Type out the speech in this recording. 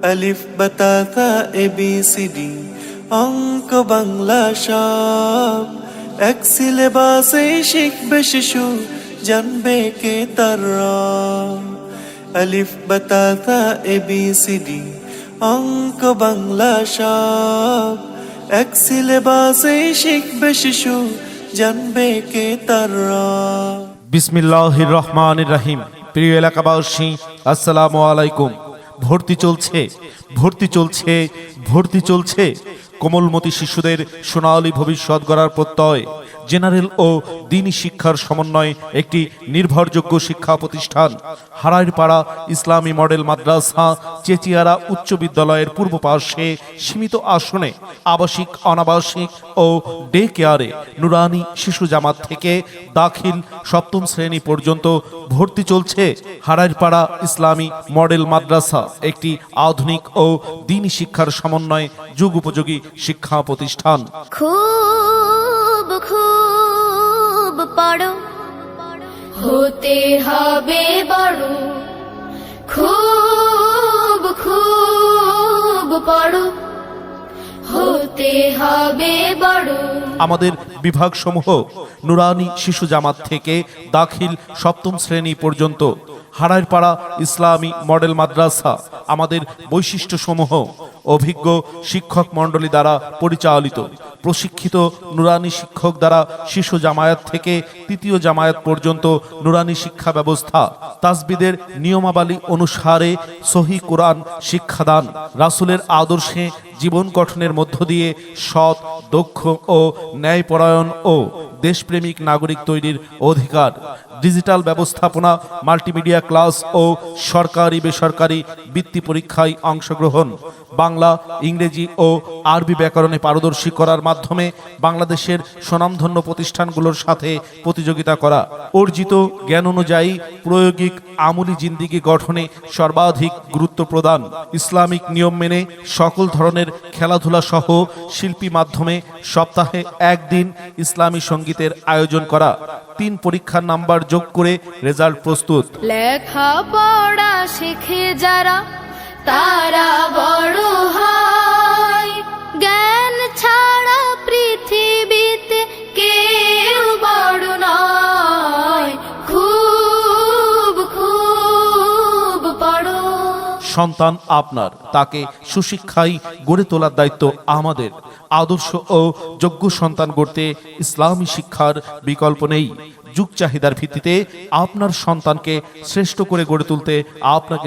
আলিফ বাতা তা ABCD অঙ্ক বাংলা সব এক সিলেবাসে শিখবে শিশু জানবে কে তার রব। আলিফ বাতা তা ABCD অঙ্ক বাংলা সব এক সিলেবাসে শিখবে শিশু জানবে কে তার রব। বিসমিল্লাহির রহমানির রহিম। প্রিয় এলাকাবাসী, আসসালামু আলাইকুম। ভর্তি চলছে কোমলমতি শিশুদের সোনালী ভবিষ্যৎ গড়ার প্রত্যয়। জেনারেল ও দ্বীনি শিক্ষার সমন্বয়ে একটি নির্ভরযোগ্য শিক্ষা প্রতিষ্ঠান হারাইরপাড়া ইসলামী মডেল মাদ্রাসা চেচিয়ারা উচ্চ বিদ্যালয়ের পূর্ব পার্শ্বে সীমিত আসনে আবাসিক, অনাবাসিক ও ডে কেয়ারে নুরানি শিশু জামাত থেকে দাখিল সপ্তম শ্রেণী পর্যন্ত ভর্তি চলছে। হারাইরপাড়া ইসলামী মডেল মাদ্রাসা একটি আধুনিক ও দ্বীনি শিক্ষার সমন্বয়ে যুগ উপযোগী শিক্ষা প্রতিষ্ঠান। খুব খুব পড়ো, হতে হবে বড়। খুব খুব পড়ো, হতে হবে বড়। আমাদের বিভাগসমূহ নুরানি শিশু জামাত থেকে দাখিল সপ্তম শ্রেণী পর্যন্ত। হারাইরপাড়া ইসলামী মডেল মাদ্রাসা আমাদের বৈশিষ্ট্যসমূহ: অভিজ্ঞ শিক্ষক মণ্ডলী দ্বারা পরিচালিত, প্রশিক্ষিত নুরানি শিক্ষক দ্বারা শিশু জামায়াত থেকে তৃতীয় জামায়াত পর্যন্ত নুরানি শিক্ষা ব্যবস্থা, তাসবিদের নিয়মাবলী অনুসারে সহি কোরআন শিক্ষাদান, রাসূলের আদর্শে জীবন গঠনের মধ্য দিয়ে সৎ, দক্ষ ও ন্যায়পরায়ণ ও দেশপ্রেমিক নাগরিক তৈরির অধিকার, ডিজিটাল ব্যবস্থাপনা, মাল্টিমিডিয়া ক্লাস ও সরকারি বেসরকারি বৃত্তি পরীক্ষায় অংশগ্রহণ, বাংলা, ইংরেজি ও আরবি ব্যাকরণে পারদর্শী করার মাধ্যমে বাংলাদেশের স্বনামধন্য প্রতিষ্ঠানগুলোর সাথে প্রতিযোগিতা করা, অর্জিত জ্ঞান অনুযায়ী প্রায়োগিক আমলি জিন্দিগি গঠনে সর্বাধিক গুরুত্ব প্রদান, ইসলামিক নিয়ম মেনে সকল ধরনের খেলাধুলা সহ শিল্পী মাধ্যমে সপ্তাহে একদিন ইসলামী সঙ্গীতের আয়োজন করা, 3 পরীক্ষার নাম্বার যোগ করে রেজাল্ট প্রস্তুত। লেখাপড়া শিখে যারা তারা বড় হয়, জ্ঞান ছাড়া পৃথিবীতে কেউ বড় নয়। খুব খুব পড়ো। সন্তান আপনার, তাকে সুশিক্ষায় গড়ে তোলার দায়িত্ব আমাদের। আদর্শ ও যোগ্য সন্তান গড়তে ইসলামী শিক্ষার বিকল্প নেই। যুগ চাহিদার ভিত্তিতে আপনার সন্তানকে শ্রেষ্ঠ করে গড়ে তুলতে আপনাকে